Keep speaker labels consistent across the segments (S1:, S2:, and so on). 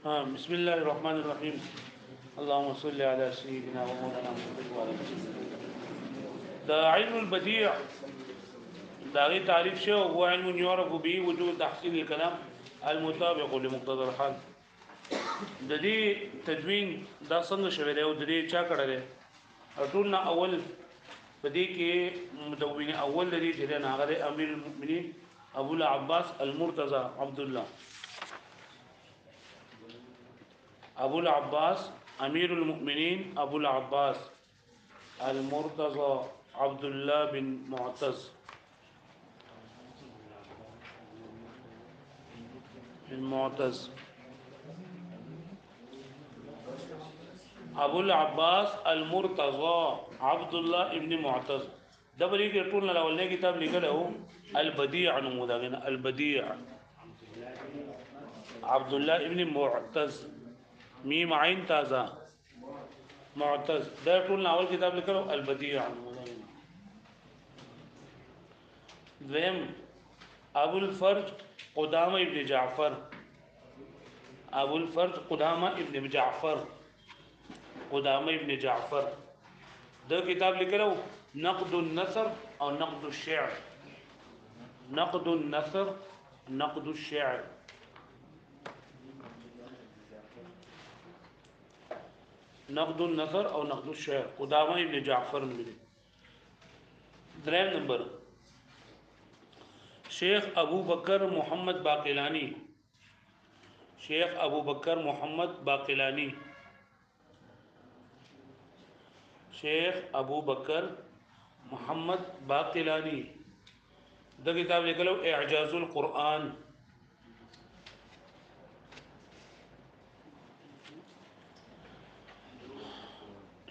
S1: हाँ बिस्मिल्लाहिर्रहमानिर्रहीम अल्लाहुम्मा सल्लि अला सय्यिदिना व मौलाना मुहम्मद व अला आलिहि। द इल्मुल बदी' दागी तारीफ से हुआ इल्म युरफ़ु बिही वुजूद तहसील कलाम المطابق لمقتضى الحال د دې تدوین دا څنګه شوی دی او د دې چا کړی دی ټول نه اول په دې کې مدون اول لري چې د هغه امیر المؤمنین ابو العباس المرتضى عبد الله ابو العباس امیر المؤمنین ابو العباس المرتضى عبد الله بن معتز المعتز ابو العباس المرتضى عبد الله ابن معتز دبل کې ټول نه اولنې کتاب لیکل هو البديع نمودغه البديع عبد الله ابن معتز ميم عين تازه معتز دا ټول نه اول کتاب لیکل البديع نمودغه دویم ابو الفرج قدامه ابن جعفر ابو الفرج قدامه ابن جعفر قدامه ابن جعفر ده کتاب لیکلو نقد النثر او نقد الشعر نقد النثر نقد الشعر نقد النثر او نقد الشعر قدامه ابن جعفر ملي دریم نمبر شیخ ابو بکر محمد باقلانی شیخ ابو بکر محمد باقلانی شیخ ابو بکر محمد باقلانی دا کتاب لیکلو اعجاز القرآن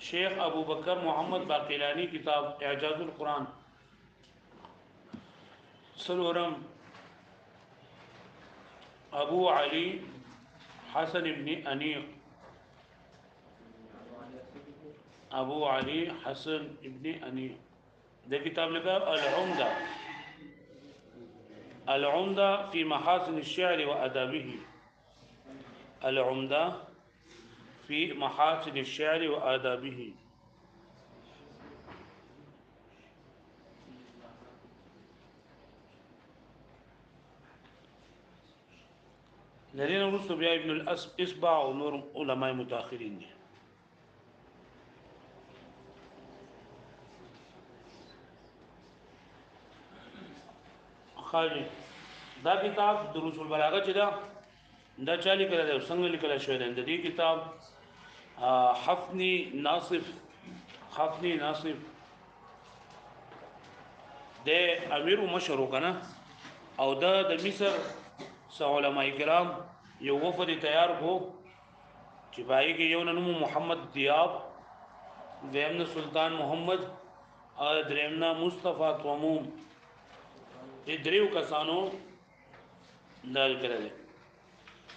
S1: شیخ ابو بکر محمد باقلانی کتاب اعجاز القرآن سلورم ابو علی حسن ابن انیق ابو علی حسن ابن انیق ده کتاب لکھا العمدہ العمدہ فی محاسن الشعر وآدابه العمدہ فی محاسن الشعر وآدابه لدينا رسل بیا ابن الاسبع و نور علماء متاخرین دي خالی دا کتاب دروس البلاغه چې دا چا لیکل دی څنګه لیکل شوی دی د دې کتاب حفنی ناصف حفنی ناصف د امیر مشرو کنه او د مصر علماء کرام یو وفد تیار کو چې پای کې یو نوم محمد دیاب دویم سلطان محمد او دریم مصطفی توموم دریو کسانو دال کړل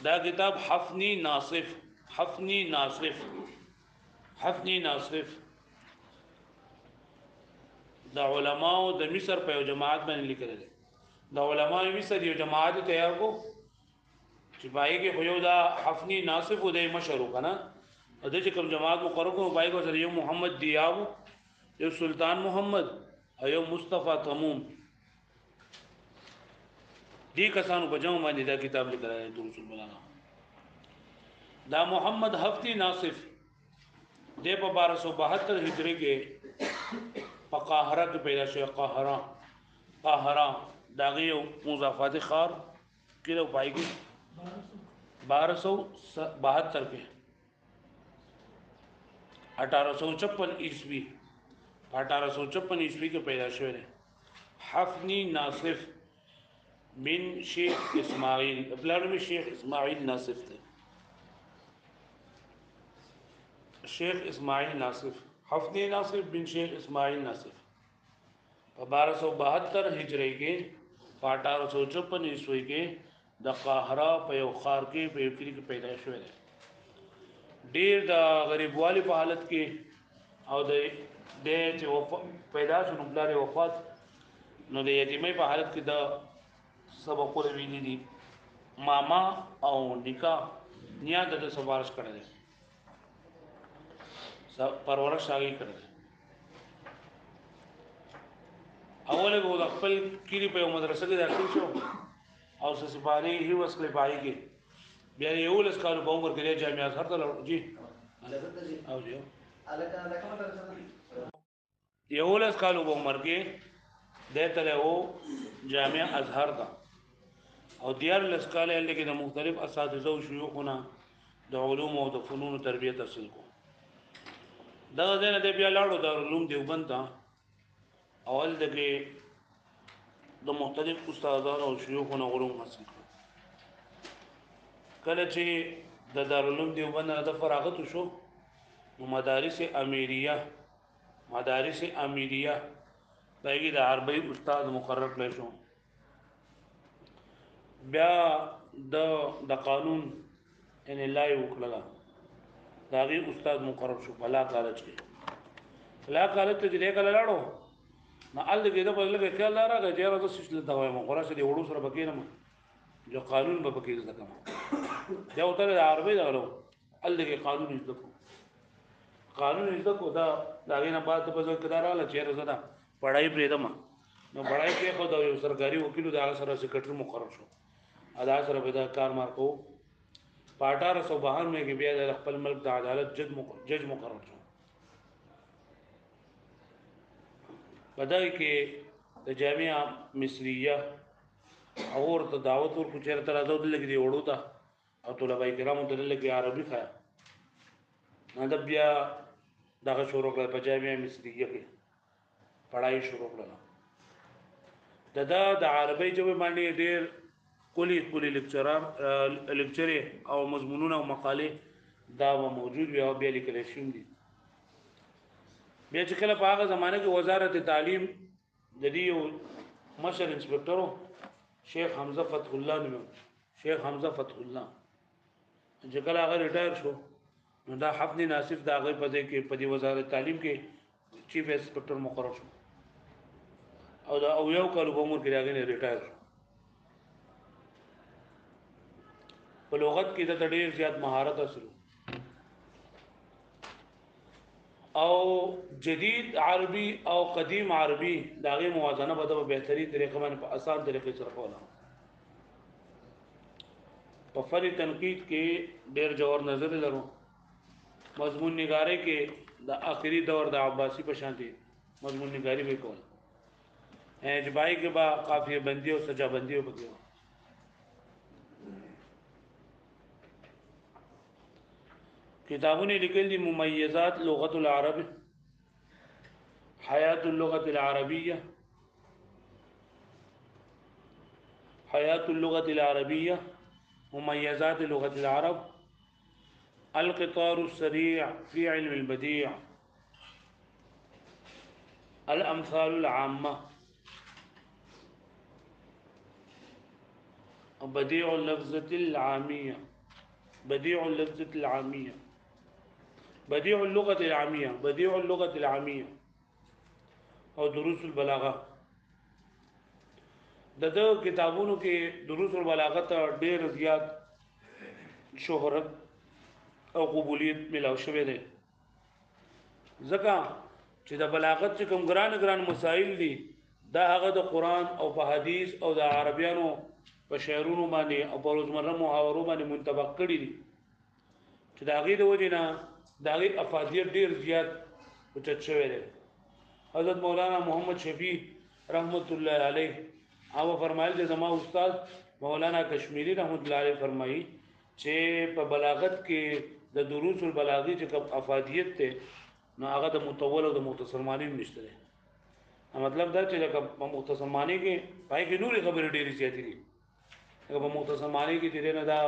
S1: دا کتاب حفنی ناصف حفنی ناصف حفنی ناصف د علماء د مصر په جماعت باندې لیکل دي د علماء مصر یو جماعت تیار کو چې پای کې یو دا حفنی ناصف د مشرو کنه د چې کوم جماعت مقرر کو پای کو سره یو محمد دیاب یو سلطان محمد او یو مصطفی تموم دی کسانو په جمع باندې دا کتاب لیکل دی دروس البلاغه دا محمد حفنی ناصف د په 1272 هجری کې په قاهره کې پیدا شو قاهره داغه یو مضافات خار کله پایږي 1272 کې 1856 عیسوی 1856 عیسوی کې پیدا شوی دی حفنی ناصف من شیخ اسماعیل پلان میں شیخ اسماعیل ناصف تھے شیخ اسماعیل ناصف حفنی ناصف بن شیخ اسماعیل ناصف 1272 ہجری کے 1856 عیسوی کے د قاهره په یو خار کې په یو کلی کې پیدا شوی دی ډیر د غریبوالي په حالت کې او د چې پیدا شو نو بلاره وفات نو د یتیمۍ په حالت کې د سبقونه ویلي دي ماما او نکاح نیات د سفارش کړی دی پرورش هغه کړی اوله به د خپل کلی په مدرسه کې داخل شو او سپاره هی وسکلې پای کې بیا یو لس کال په عمر کې جامعه ازهر ته جی او جو یو لس کال په عمر کې دته له جامعه ازهر ته او دیار لس کال کې د مختلف اساتذه او شيوخونه د علوم او د فنون تربیت حاصل کو دا ځنه د بیا لاړو د علوم دیوبند ته اول دغه د مختلف استادانو او شيوخونو علوم حاصل کړ کله چې د دارالعلوم دیوبند نه د فراغت شو نو مدارس امیریه دایګي د عربی استاد مقرر کړل شو بیا د قانون ان الله وکړه داغي استاد مقرر شو بلا کالج کې لا کالج ته دې کله لاړو ما ال دې د په لګه کله راغی چې راځي چې د دوامه قرآن دې وړو سره بکینم جو قانون به بکې زکه دا وته د عربی دغلو ال دې قانون زکه دا داغه نه بعد په ځکه داراله چې راځه پړای پرې دما نو پړای کې خو دا یو سرکاري وکیل دا سره سیکریټری مقرر شو ادا سره به دا کار مارکو په 1852 کې بیا د خپل ملک د عدالت جج مقرر شو بدای کې د جامعه مصریه اور ته دعوت ورکو چیرته راځو دلته دی وړو ته او طلبه کرامو ته دلته عربي خا نه بیا دغه شروع کړ په جامعه مصریه کې پڑھائی شروع کړه د عربی ژبه باندې ډېر کلی لیکچرې او مضمونونه او مقالې دا موجود وي او بیا لیکل شوي دي بیا چې کله په هغه زمانه کې وزارت تعلیم د دې مشر انسپکټرو شیخ حمزه فتح الله چې کله هغه ریټایر شو نو دا حفظ ناصف دا هغه په دې کې په دې وزارت تعلیم کې چیف انسپکټر مقرر شو او دا او یو کال په عمر کې راغلی ریټایر شو په لغت کې د ډېر زیات مهارت حاصل او جدید عربي او قدیم عربي داغه موازنه به د بهتري طریقه باندې په آسان طریقې سره کوله په فن تنقید کې ډېر جوړ نظر لرو مضمون نگاری کې د آخري دور د عباسی په شان دي مضمون نگاری به کول اجبای کې با قافیه بندي او سجا بندي وکړو کتابونه لیکل دي ممیزات لغت العرب حیات اللغة العربية مميزات لغة العرب القطار السريع في علم البديع الأمثال العامة بديع اللفظة العامية بديع اللغة العامية او دروس البلاغه د کتابونو کې دروس البلاغه ته ډېر زیات شهرت او قبولیت ملاو شوی دی ځکه چې د بلاغت چې کوم ګران مسائل دي دا هغه د قران او په حدیث او د عربیانو په شعرونو باندې او په روزمره محاورو باندې منطبق کړي دي چې دا غي د وجنه دا غي افادیت ډېر زیات اوچت شوی دی حضرت مولانا محمد شفیع رحمت الله علیه هغه فرمایل چې زما استاد مولانا کشمیری رحمت الله علیه فرمایي چې په بلاغت کې د دروس البلاغی چې کوم افادیت ته نو هغه د مطول او د مختصر معنی نشته دی مطلب دا چې په مختصر معنی کې پای کې نورې خبرې ډېرې زیاتې دي په مختصر معنی کې چې نه دا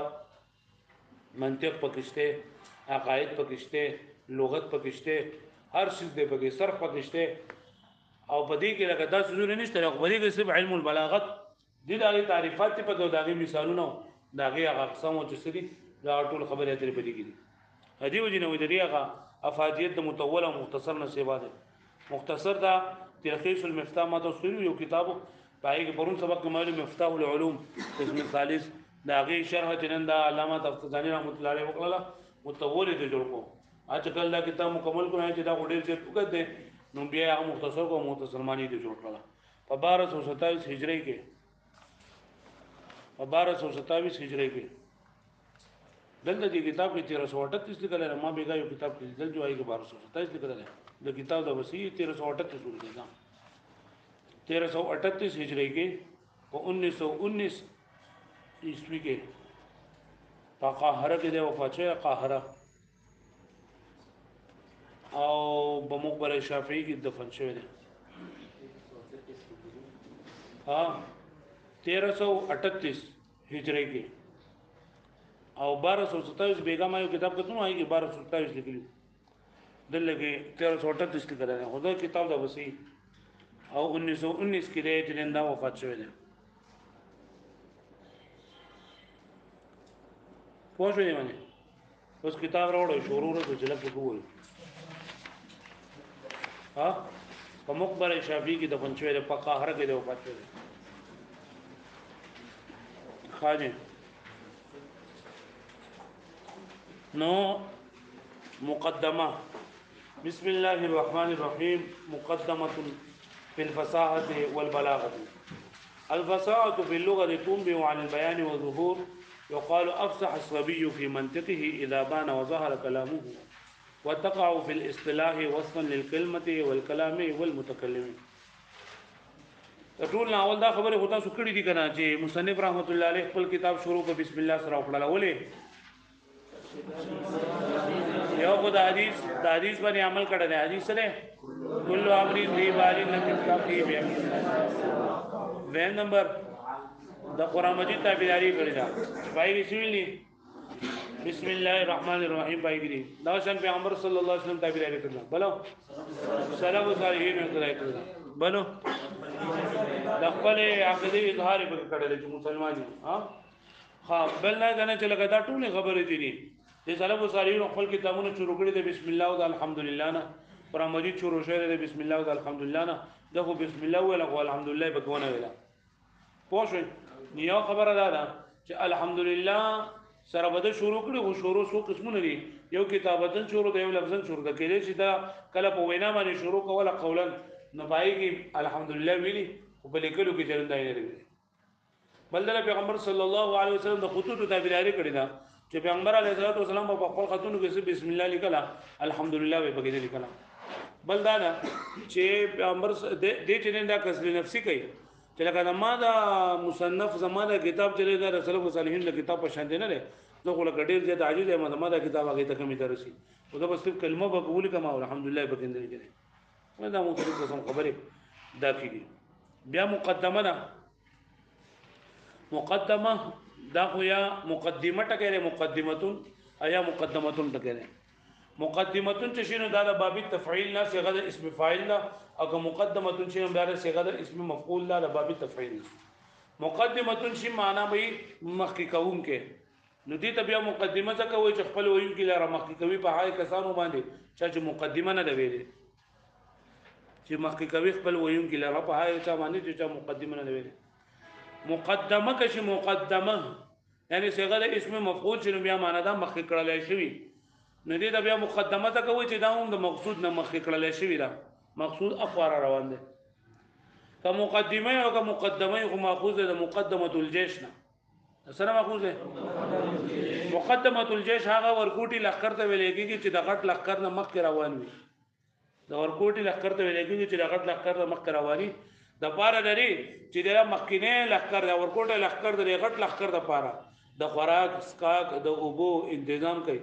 S1: منطق پکشته عقاید پکشته لغت پکشته هر څه دې پکې صرف پکشته او بدی کې لکه دا سنور نشته او بدی کې صرف علم البلاغت دي دا تعریفات په دغه مثالونه دغه اقسام او چسري دا ټول خبرې اترې بدی کې دي هدي وجنه ودی هغه افادیت د مطول او مختصر نه سیوا ده مختصر دا تلخیص المفتاح ما تصویر یو کتابو پای کې پرون سبق کې معلوم مفتاح العلوم قسم ثالث دا غي شرح جنن دا علامه تفتزانی رحمت الله علیه وکړه متول دې جوړ کو اج کله دا کتاب مکمل کړو چې دا وړي چې وګت دې نو بیا هغه مختصر کو مختصرمانی دې جوړ کړه په 1227 هجری کې په 1227 هجری کې دلته دې کتاب کې 1338 لیکل ہے ما بیګا یو کتاب کې دل جو آئی کې 1227 لیکل ہے د کتاب د وسیع 1338 شروع کړه 1338 هجری کې په 1919 عیسوی کې په قاهره کې د وفات شوی قاهره او په مقبره شافعي کې دفن شوی دی ها 1338 هجری کې او 1227 بیگا ما یو کتاب کتنو آئی کې 1227 لیکلی دلته کې 1338 لیکل دی خو دا کتاب د وسیع او 1919 کې د جنندا وفات شوی دی پوښ وی باندې اوس کتاب راوړو شروع ورته جلک کوی ها په مقبره شافعي کې دفن شوی دی په قاهره کې د وفات شوی دی خاجه نو مقدمه بسم الله الرحمن الرحيم مقدمه في الفصاحه والبلاغه الفصاحه في اللغه تنبئ عن البيان والظهور يقال أفصح الصبي في منطقه إذا بان وظهر كلامه وتقع في الاصطلاح وصفا للكلمة والكلام والمتكلم ټول اول دا خبره هوتا سکړی دي کنه چې مصنف رحمت الله علیه خپل کتاب شروع په بسم الله سره وکړل ولې یو خو د حدیث باندې عمل کړی دی حدیث سره کل امر دی بالی نبی کافی بیا وین نمبر د قران مجید تعبیراری کړی دا پای کې شویلی بسم الله الرحمن الرحیم پای کې دا شان پیغمبر صلی الله علیه وسلم تعبیراری کړل بلو سلام صالحین کړل بلو د خپل عقیده اظهار کړل چې مسلمان ها بل نه غنه چې لګا دا ټول خبرې دي د سلام صالحین خپل کتابونه شروع کړی د بسم الله او الحمدلله نه قران مجید شروع شوی د بسم الله او الحمدلله نه دغه بسم الله او الحمدلله بکونه ویلا پوښښ یو خبره ده چې الحمدلله سره بده شروع کړي او شروع سو قسمونه دي یو کتابتن شروع دی یو لفظن شروع ده کېږي چې دا کله په وینا باندې شروع کوله قولا نبای کې الحمدلله ویلي او په لیکلو کې چرندای نه ویلي بلدل پیغمبر صلی الله علیه وسلم د خطوط تعبیراری کړی دا چې پیغمبر علیه الصلاه والسلام په خپل خطونو کې بسم الله لیکلا الحمدلله به پکې لیکلا بلدانا چې پیغمبر دې چې دا کسر نفسي کوي چې لکه ما دا مصنف زمانه کتاب چلے دا رسول الله صالحین له کتاب په شان دی نه زه خو لکه ډیر زیات عاجز یم ما دا کتاب هغه ته کمی درسي او دا بس کلمه به قبول کما الحمدلله بکندل کړي دا مو ته قسم خبره دا کیږي بیا مقدمه دا خو یا مقدمه ټکره مقدمتون ایا مقدمتون ټکره مقدمتون چې شنو دا د باب تفعیل نه صيغه د اسم فاعل نه او مقدمتون چې دا د صيغه د اسم مفعول نه د باب تفعیل مقدمتون شي معنا به مخکې کوم کې نو دې ته بیا مقدمه ځکه وایي چې خپل وایي کې لاره مخکې کوي په هغه کسانو باندې چې مقدمه نه دی ویلي چې مخکې کوي خپل وایي کې لاره په هغه چا باندې چې مقدمه نه دی ویلي مقدمه کې شي مقدمه یعنی صيغه د اسم مفعول چې بیا معنا دا مخکې کړل شي نو دې دا بیا مقدمه ته کوي چې دا هم د مقصود نه مخکې کړل شي دا مقصود اخوار روان دي که مقدمه او که مقدمه خو ماخوذ ده مقدمه الجيش نه سره ماخوذ ده مقدمه الجيش هغه ورکوټي لخر ته ویل کېږي چې د غټ لخر نه مخکې روان وي د ورکوټي لخر ته ویل کېږي چې د غټ لخر نه مخکې رواني د پاره لري چې د مخکینه لخر د ورکوټي لخر د غټ لخر د پاره د خوراک اسکاک د اوبو تنظیم کوي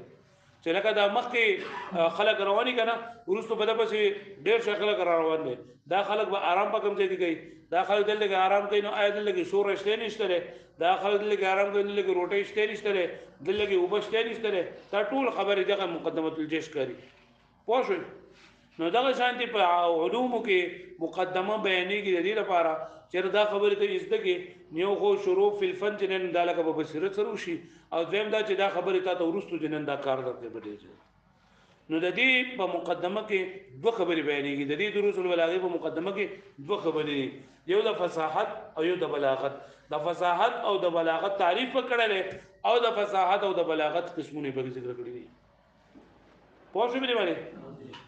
S1: چې لکه دا مخکې خلک رواني کنه ورستو په دپسې ډېر شکل روان دي دا خلک به آرام په کوم ځای کې کوي دا خلک دلته کې آرام کوي نو آیا دلته کې شور شته نشته دا خلک دلته کې آرام کوي دلته کې روټي شته نشته دلته کې اوبه شته نشته دا ټول خبرې دغه مقدمه الجيش کوي پوه شئ نو دغه شانتي په علومو کې مقدمه بیانېږي د دې لپاره چې دا خبره ته زده کې نیو خو شروع فی الفن جنن دا لکه په بصیرت سره شي او زم دا چې دا خبره ته ورستو جنن دا کار درته بډې نو د دې په مقدمه کې دوه خبرې بیانېږي د دې دروس البلاغه په مقدمه کې دوه خبرې دي یو د فصاحت او یو د بلاغت د فصاحت او د بلاغت تعریف کړل او د فصاحت او د بلاغت قسمونه په ذکر کړی دي پوه شو به باندې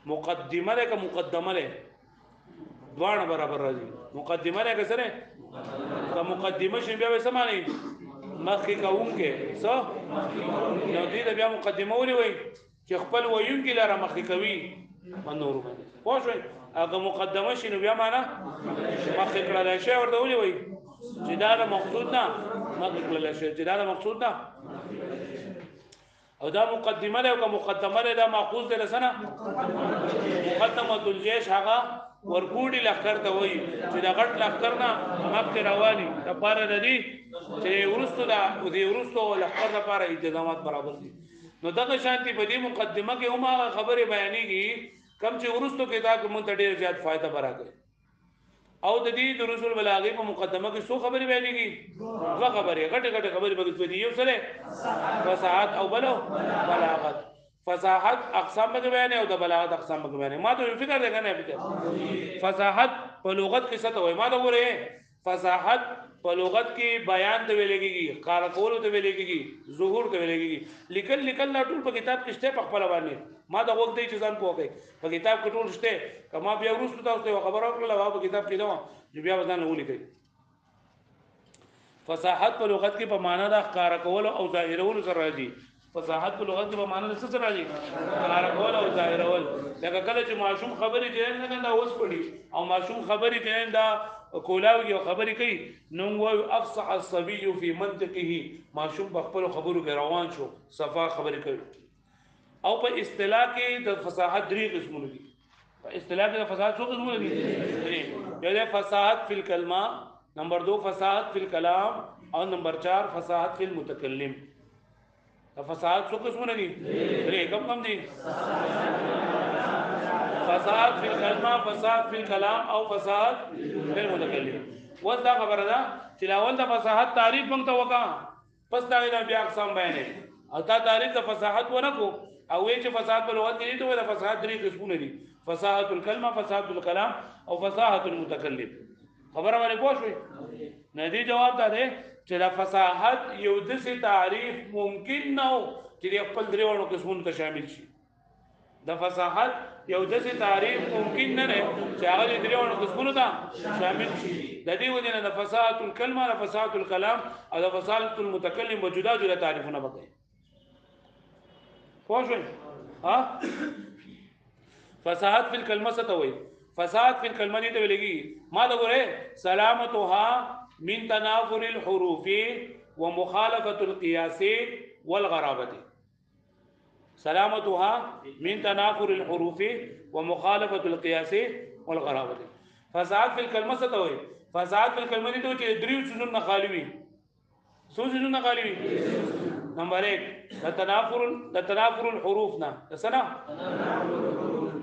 S1: مقدمه ده که مقدمه ده دوه برابر راځي مقدمه ده که سره که مقدمه شي بیا به سمانی مخکې کوونکې څه نو دې بیا مقدمه ولې وای چې خپل ویونکي لاره مخکې کوي منور باندې پوه شئ هغه مقدمه شي نو بیا معنا مخکې کړل شي ورته ولې وای چې دا مقصود نه مخکې کړل شي چې دا مقصود نه او دا مقدمه ده او مقدمه ده دا ماخوذ ده لسنه مقدمه الجيش هغه ورګوډي لخر ته وای چې دا غټ لخر نه مخکې رواني د پاره د دې چې ورستو دا د ورستو لخر لپاره انتظامات برابر دي نو دغه شانتي په دې مقدمه کې هم خبره بیانېږي کم چې ورستو کې دا کوم ته ډېر زیات فائدہ برابر او د دې د رسول بلاغي په مقدمه کې څو خبرې بیانېږي دوه خبرې غټه خبرې بګت دي یو سره فصاحت او بلاغت فصاحت اقسام به بیان او د بلاغت اقسام به بیان ما ته فکر ده کنه فکر فصاحت په لغت کې څه ته وای ما ته وره فصاحت په لغت کې بیان ته ویل کېږي کار کول ته ویل کېږي ظهور ته ویل کېږي لیکل لا ټول په کتاب کې شته په خپل باندې ما دا وخت دی چې ځان پوهه په کتاب کې ټول شته کما بیا ورسره تاسو ته خبر ورکړل او په کتاب کې دا چې بیا ځان ولیکي فصاحت په لغت کې په معنا د کار کول او ظاهرول سره راځي فصاحت په لغت کې په معنا د څه سره راځي کار کول او ظاهرول لکه کله چې معصوم خبرې دي نه دا اوس پړي او معصوم خبرې دي دا کولاوي او خبرې کوي نو وو افصح الصبي في منطقه معصوم په خپل خبرو کې روان شو صفا خبرې کوي او په اصطلاح کې د فصاحت درې قسمونه دي په اصطلاح کې د فصاحت څو قسمونه دي یو د فصاحت فی الکلمه نمبر 2 فصاحت فی الکلام او نمبر 4 فصاحت فی المتکلم فصاحت څو قسمونه دي درې کم دي فصاحت فی الکلمه فصاحت فی الکلام او فصاحت فی المتکلم ودا خبره ده چې لاول د فصاحت تعریف موږ ته وکا پس دا بیا اقسام بیانې او تا تعریف د فصاحت ونکو او چې فصاحت په لغت کې ته د فصاحت درې قسمونه دي فصاحت الکلمه فصاحت الکلام او فصاحت المتکلم خبره باندې پوه شئ ندی جواب دا دی چې د فصاحت یو داسې تعریف ممکن نه چې خپل درې قسمونو ته شامل شي د فصاحت یو داسې تعریف ممکن نه دی چې هغه درې قسمونو ته شامل شي د دې وجه نه د فصاحت الکلمه او فصاحت الکلام او د فصاحت المتکلم موجوده جوړه تعریفونه وکړي پوه شئ ها فصاحت فی الکلمه څه ته وایي فصاحت فی الکلمه دې ته ویلېږي ما دا ګوره سلامتها من تنافر الحروف ومخالفه القياس والغرابه سلامتها من تنافر الحروف ومخالفه القياس والغرابه فصاحت فی الکلمه څه ته وایي فصاحت فی الکلمه دې ته چې دریو څه نه خالی وي څو څه نه خالی وي نمبر 1 تنافر الحروف نه سنا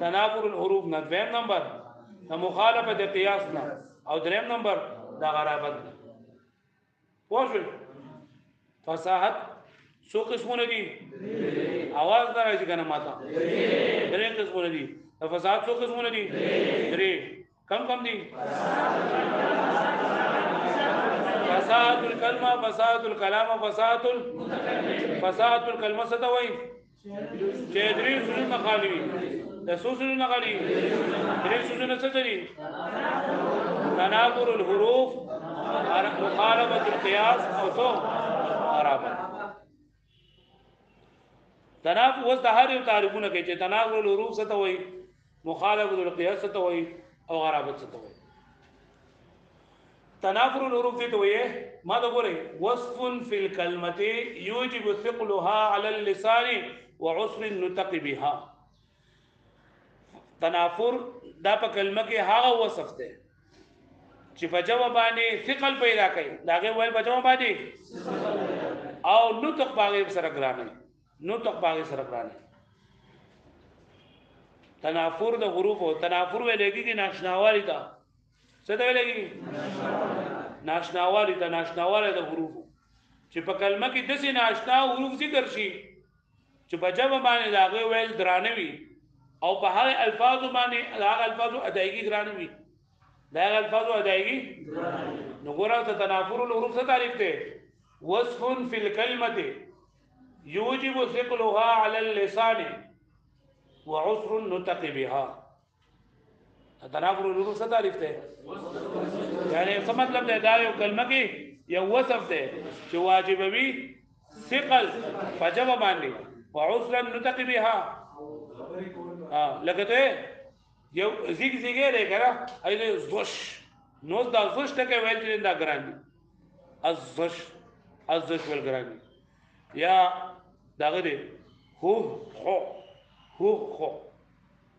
S1: تنافر الحروف نه دویم نمبر مخالفت قیاس نه او دریم نمبر د غرابت پوه شئ فصاحت څو قسمونه دي आवाज نه راځي کنه ماته درې قسمونه دي فصاحت څو قسمونه دي درې کم دي فصاحت الکلمه فصاحت الکلام فصاحت الکلمه څه ته وایي چې درې سنونه خالی وي د څو سنونه خالی درې سنونه څه دي تنافر الحروف مخالفه القياس او څو غرابت تنافر وس د هر یو تعریفونه کوي چې تنافر الحروف څه ته وایي مخالفه القياس څه ته وایي او غرابت څه ته وایي تنافر الحروف دې ته وایي ما دا ګورئ وصف فی الکلمه یوجب ثقلها علی اللسان وعسر النطق بها تنافر دا په کلمه کې هغه وصف دی چې په جواب باندې ثقل پیدا کوي داغه ویل په جواب باندې او نطق باغې سره ګرانه نطق باغې سره ګرانه تنافر د حروف او تنافر ویل کېږي ناشناوالی دا څه ته ویل کېږي ناشناوالی دا ناشناوالی د حروف چې په کلمه کې داسې ناشنا حروف ذکر شي چې په جواب باندې داغه ویل درانه وي او په هغه الفاظ باندې هغه الفاظ ادایګي ګران وي دا هغه الفاظ ادایګي نو ګوره ته تنافر الحروف څه تعریف ده وصف في الكلمه يوجب ثقلها على اللسان وعسر النطق بها تنافر الحروف څه تعریف ده یعنی څه مطلب ده دا یو کلمه کې یو وصف ده چې واجب وي ثقل فجب باندې وعسر النطق بها لکه ته یو زیګ زیګه لري کنه ایله زوش نو دا زوش ته کې ویل چې دا ګران دي ازوش ول ګران دي یا داغه دي هو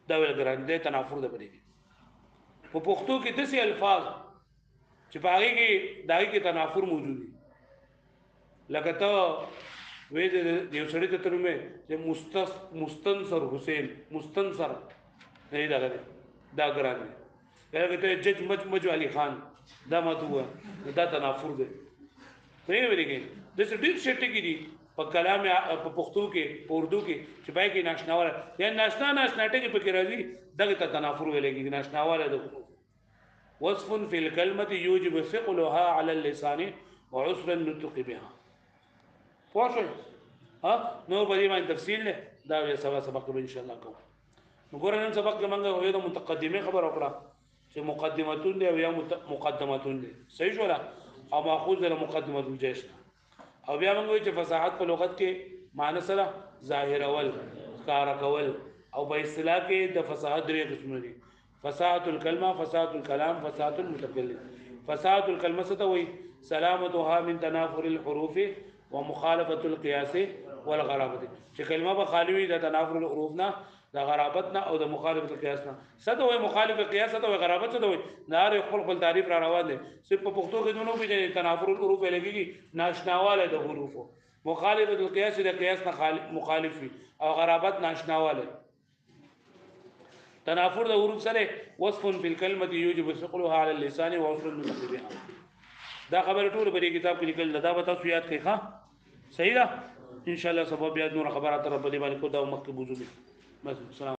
S1: دا ول ګران دي تنافر ده پدې په پښتو کې داسې الفاظ چې باغې کې داغه کې تنافر موجود دي لکه ته وې د یو سړی ته ترمه چې مستنصر حسین مستنصر نه دا ګران دي هغه ته جج مج علي خان دا ماتوه دا تنافر ده پرې ورګي د څه ډېر شټ کې دي په کلام په پښتو کې په اردو کې چې پای کې ناشناواله یا ناشنا ټکي پکې راځي دغه ته تنافر ویلېږي ناشناواله ده وصف في الكلمه يوجب ثقلها على اللسان وعسر النطق بها پوښښ ها نو په دې باندې تفصیل نه دا یو سبق به ان شاء الله کوو وګورئ نن سبق کې موږ یو د متقدمه خبر وکړه چې مقدمتون دي او یا مقدمتون دي صحیح شو او ماخوذ له مقدمه الجيش او بیا موږ چې فصاحت په لغت کې معنی سره ظاهر اول کار کول او په اصطلاح کې د فصاحت درې قسمونه دي فصاحت الكلمه فصاحت الكلام فصاحت المتكلم فصاحت الكلمه څه ته وایي سلامتها من تنافر الحروف ومخالفه القياس والغرابه چې کلمه به خالی وي د تنافر الحروف نه د غرابت نه او د مخالفت القياس نه څه ته وایي مخالف القياس ته وایي غرابت څه ته وایي نار خپل تعریف را روان دي صرف په پښتو کې دونو په تنافر الحروف لګيږي ناشناواله د حروف مخالفت القياس د قياس نه مخالف وي او غرابت ناشناواله تنافر د حروف سره وصف في الكلمه يوجب ثقلها على اللسان وعسر النطق بها دا خبر ټول په دې کتاب کې لیکل دا به تاسو یاد کړئ ښا صحیح ده ان شاء الله سبب یاد نور خبرات رب دې باندې کو دا مکه بوزو بس سلام